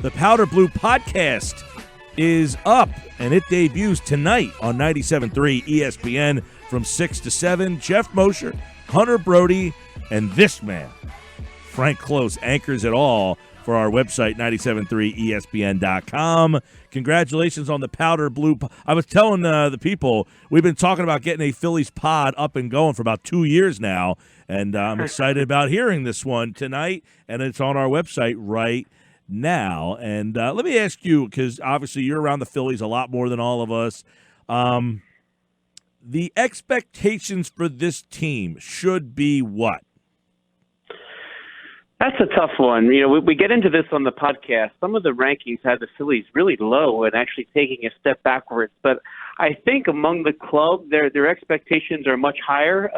The Powder Blue podcast is up, and it debuts tonight on 97.3 ESPN from 6 to 7. Jeff Mosher, Hunter Brody, and this man, Frank Klose, anchors it all for our website, 973ESPN.com. Congratulations on the Powder Blue. I was telling the people, we've been talking about getting a Phillies pod up and going for about 2 years now, and I'm excited about hearing this one tonight, and it's on our website right now. And let me ask you, because obviously you're around the Phillies a lot more than all of us, the expectations for this team should be what? That's a tough one. You know, we get into this on the podcast. Some of the rankings had the Phillies really low and actually taking a step backwards. But I think among the club, their expectations are much higher.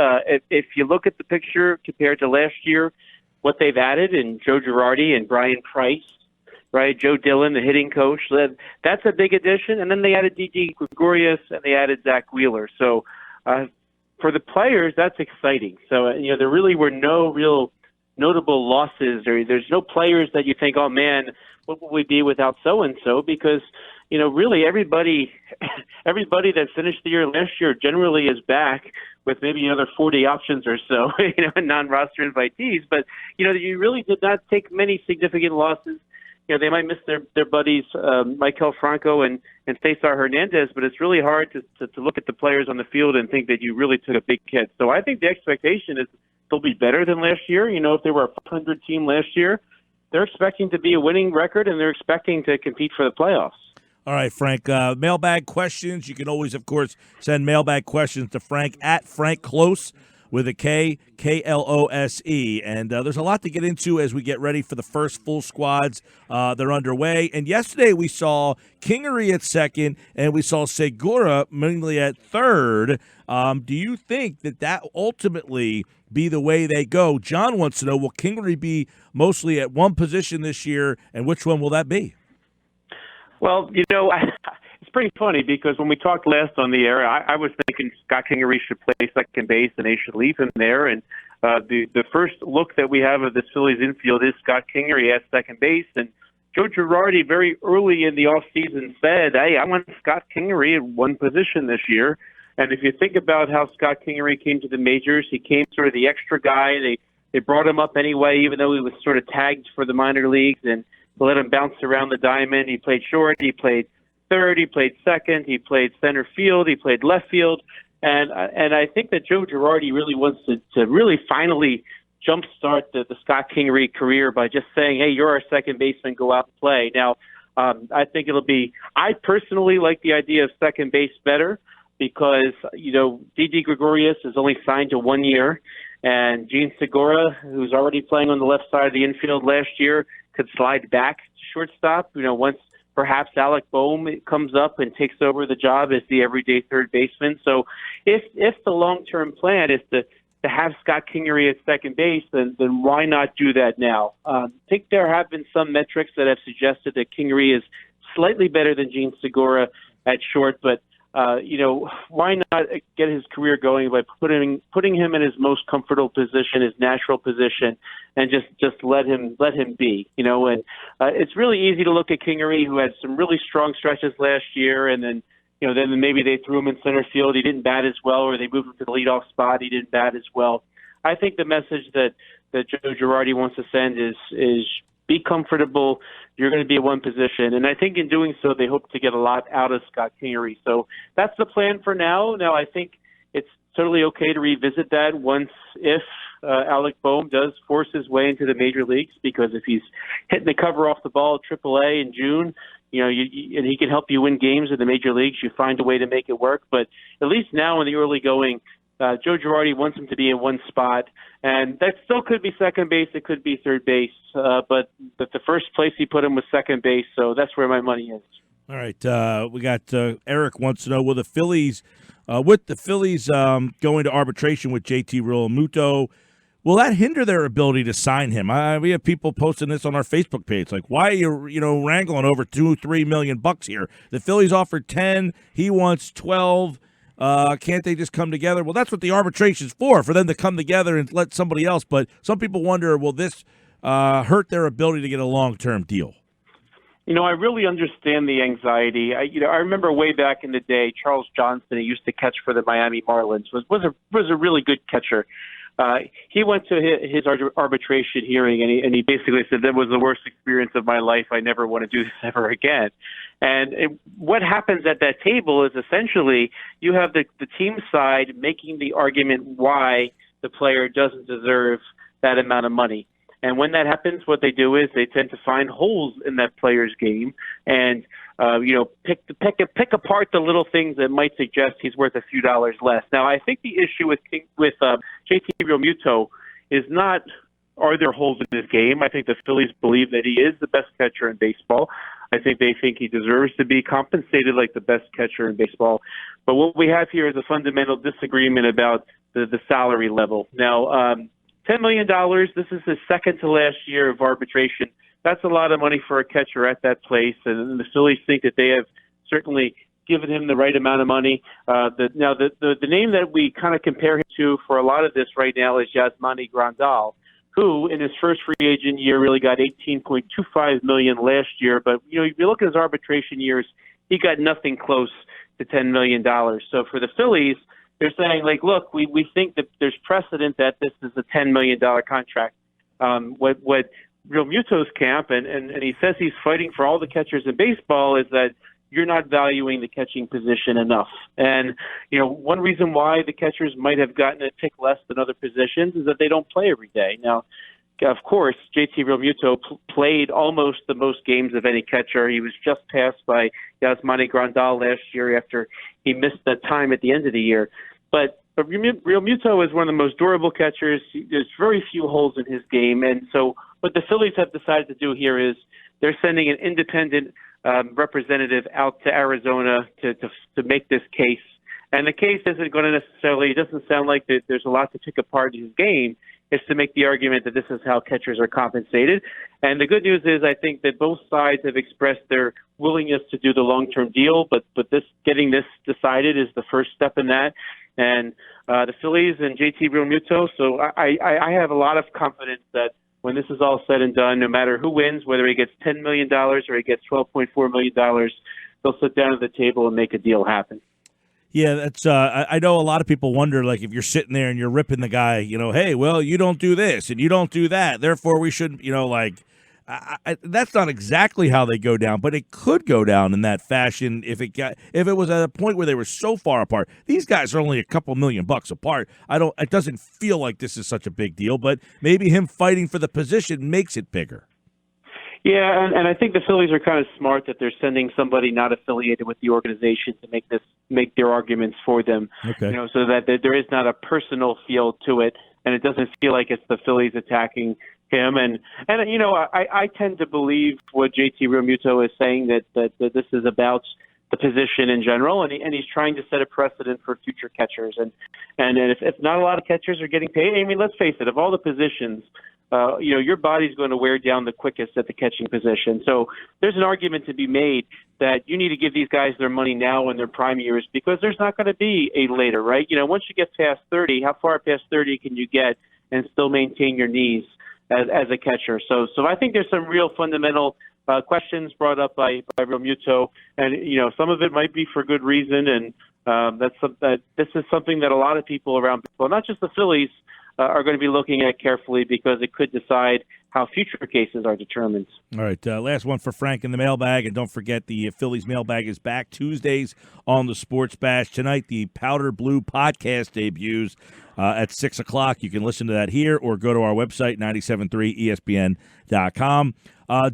If you look at the picture compared to last year, what they've added in Joe Girardi and Brian Price, right? Joe Dillon, the hitting coach, that's a big addition. And then they added JT Gregorius and they added Zach Wheeler. So for the players, that's exciting. So, you know, there really were no real notable losses, or there's no players that you think, oh man, what would we be without so-and-so? Because, you know, really everybody that finished the year last year generally is back with maybe another 40 options or so, you know, non-roster invitees. But, you know, you really did not take many significant losses. You know, they might miss their buddies, Maikel Franco and Cesar Hernandez, but it's really hard to look at the players on the field and think that you really took a big hit. So I think the expectation is they'll be better than last year. You know, if they were a 500 team last year, they're expecting to be a winning record, and they're expecting to compete for the playoffs. All right, Frank, mailbag questions. You can always, of course, send mailbag questions to Frank at Frank Klose with a K, Klose. And there's a lot to get into as we get ready for the first full squads. They're underway. And yesterday we saw Kingery at second, and we saw Segura mainly at third. Do you think that ultimately be the way they go? John wants to know, will Kingery be mostly at one position this year, and which one will that be? Well, you know, it's pretty funny because when we talked last on the air, I was thinking Scott Kingery should play second base and they should leave him there. And the first look that we have of the Phillies infield is Scott Kingery at second base. And Joe Girardi very early in the offseason said, hey, I want Scott Kingery at one position this year. And if you think about how Scott Kingery came to the majors, he came sort of the extra guy. They brought him up anyway, even though he was sort of tagged for the minor leagues, and let him bounce around the diamond. He played short, he played third, he played second, he played center field, he played left field. And I think that Joe Girardi really wants to really finally jumpstart the Scott Kingery career by just saying, hey, you're our second baseman, go out and play. Now, I think I personally like the idea of second base better, because, you know, JT Gregorius is only signed to 1 year, and Gene Segura, who's already playing on the left side of the infield last year, could slide back to shortstop, you know, once perhaps Alec Boehm comes up and takes over the job as the everyday third baseman. So if the long-term plan is to have Scott Kingery at second base, then why not do that now? I think there have been some metrics that have suggested that Kingery is slightly better than Gene Segura at short, but you know, why not get his career going by putting him in his most comfortable position, his natural position, and just let him be, you know. And it's really easy to look at Kingery, who had some really strong stretches last year, and then, you know, then maybe they threw him in center field, he didn't bat as well, or they moved him to the leadoff spot, he didn't bat as well. I think the message that Joe Girardi wants to send is be comfortable. You're going to be at one position. And I think in doing so, they hope to get a lot out of Scott Kingery. So that's the plan for now. Now, I think it's totally okay to revisit that if Alec Boehm does force his way into the major leagues, because if he's hitting the cover off the ball at AAA in June, you know, and he can help you win games in the major leagues, you find a way to make it work. But at least now in the early going, Joe Girardi wants him to be in one spot, and that still could be second base, it could be third base, but the first place he put him was second base, so that's where my money is. All right, we got Eric wants to know, will the Phillies, going to arbitration with JT Realmuto, will that hinder their ability to sign him? We have people posting this on our Facebook page, like, why are you wrangling over $2-3 million here? The Phillies offered 10, he wants 12. Can't they just come together? Well, that's what the arbitration's for them to come together and let somebody else. But some people wonder, will this hurt their ability to get a long-term deal? I really understand the anxiety. I remember way back in the day, Charles Johnson, who used to catch for the Miami Marlins, was a really good catcher. He went to his arbitration hearing, and he basically said that was the worst experience of my life. I never want to do this ever again. And what happens at that table is essentially you have the team side making the argument why the player doesn't deserve that amount of money. And when that happens, what they do is they tend to find holes in that player's game and, pick apart the little things that might suggest he's worth a few dollars less. Now, I think the issue with JT Realmuto is not, are there holes in his game? I think the Phillies believe that he is the best catcher in baseball. I think they think he deserves to be compensated like the best catcher in baseball. But what we have here is a fundamental disagreement about the salary level. Now, $10 million, this is his second to last year of arbitration. That's a lot of money for a catcher at that place, and the Phillies think that they have certainly given him the right amount of money. The name that we kind of compare him to for a lot of this right now is Yasmani Grandal, who in his first free agent year really got $18.25 million last year. But if you look at his arbitration years, he got nothing close to $10 million. So for the Phillies, they're saying, like, look, we think that there's precedent that this is a $10 million contract. What Realmuto's camp, and he says he's fighting for all the catchers in baseball, is that you're not valuing the catching position enough. And, one reason why the catchers might have gotten a tick less than other positions is that they don't play every day. Now, of course, JT Realmuto played almost the most games of any catcher. He was just passed by Yasmani Grandal last year after he missed that time at the end of the year. But Realmuto is one of the most durable catchers. There's very few holes in his game. And so what the Phillies have decided to do here is they're sending an independent representative out to Arizona to make this case. And the case isn't going to necessarily, it doesn't sound like that there's a lot to pick apart in his game. It's to make the argument that this is how catchers are compensated. And the good news is I think that both sides have expressed their willingness to do the long-term deal, but getting this decided is the first step in that. And the Phillies and JT Realmuto, so I have a lot of confidence that when this is all said and done, no matter who wins, whether he gets $10 million or he gets $12.4 million, they'll sit down at the table and make a deal happen. Yeah, that's. I know a lot of people wonder, like, if you're sitting there and you're ripping the guy, hey, well, you don't do this and you don't do that, therefore we shouldn't, that's not exactly how they go down, but it could go down in that fashion if it was at a point where they were so far apart. These guys are only a couple $1 million apart. It doesn't feel like this is such a big deal, but maybe him fighting for the position makes it bigger. Yeah, and I think the Phillies are kind of smart that they're sending somebody not affiliated with the organization to make their arguments for them. Okay. So that there is not a personal feel to it, and it doesn't feel like it's the Phillies attacking him. And I tend to believe what JT Realmuto is saying, that this is about the position in general, and he's trying to set a precedent for future catchers. And if not a lot of catchers are getting paid, I mean, let's face it, of all the positions, your body's going to wear down the quickest at the catching position. So there's an argument to be made that you need to give these guys their money now in their prime years, because there's not going to be a later, right? Once you get past 30, how far past 30 can you get and still maintain your knees as a catcher? So I think there's some real fundamental questions brought up by Realmuto, and some of it might be for good reason, and this is something that a lot of people around, well, not just the Phillies, are going to be looking at carefully, because it could decide how future cases are determined. All right, last one for Frank in the mailbag, and don't forget the Phillies mailbag is back Tuesdays on the Sports Bash. Tonight, the Powder Blue podcast debuts at 6 o'clock. You can listen to that here or go to our website, 973ESPN.com.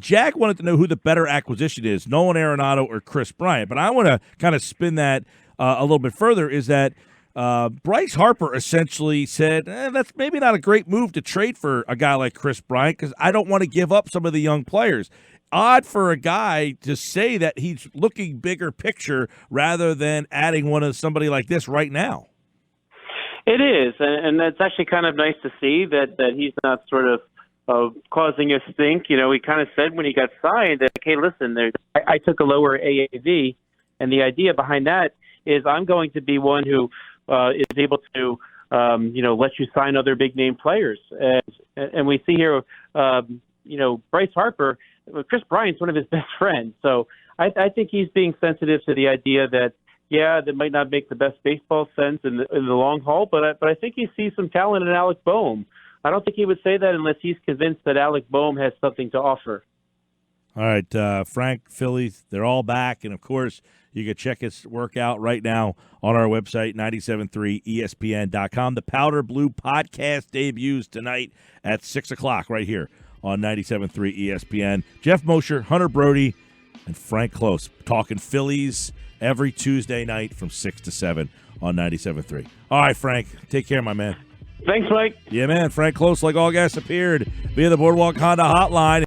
Jack wanted to know who the better acquisition is, Nolan Arenado or Chris Bryant, but I want to kind of spin that a little bit further, is that Bryce Harper essentially said, that's maybe not a great move to trade for a guy like Chris Bryant, because I don't want to give up some of the young players. Odd for a guy to say that he's looking bigger picture rather than adding somebody like this right now. It is, and that's actually kind of nice to see that he's not sort of causing a stink. He kind of said when he got signed that, hey, listen, I took a lower AAV, and the idea behind that is I'm going to be one who is able to, let you sign other big name players. And we see here, Bryce Harper Chris Bryant's one of his best friends. So I think he's being sensitive to the idea that, yeah, that might not make the best baseball sense in the long haul, but I think he sees some talent in Alec Boehm. I don't think he would say that unless he's convinced that Alec Boehm has something to offer. All right, Frank, Phillies, they're all back. And, of course, you can check his work out right now on our website, 973ESPN.com. The Powder Blue podcast debuts tonight at 6 o'clock right here on 97.3 ESPN. Jeff Mosher, Hunter Brody, and Frank Klose talking Phillies every Tuesday night from 6 to 7 on 97.3. All right, Frank, take care, my man. Thanks, Mike. Yeah, man. Frank Klose, like all guests, appeared via the Boardwalk Honda hotline.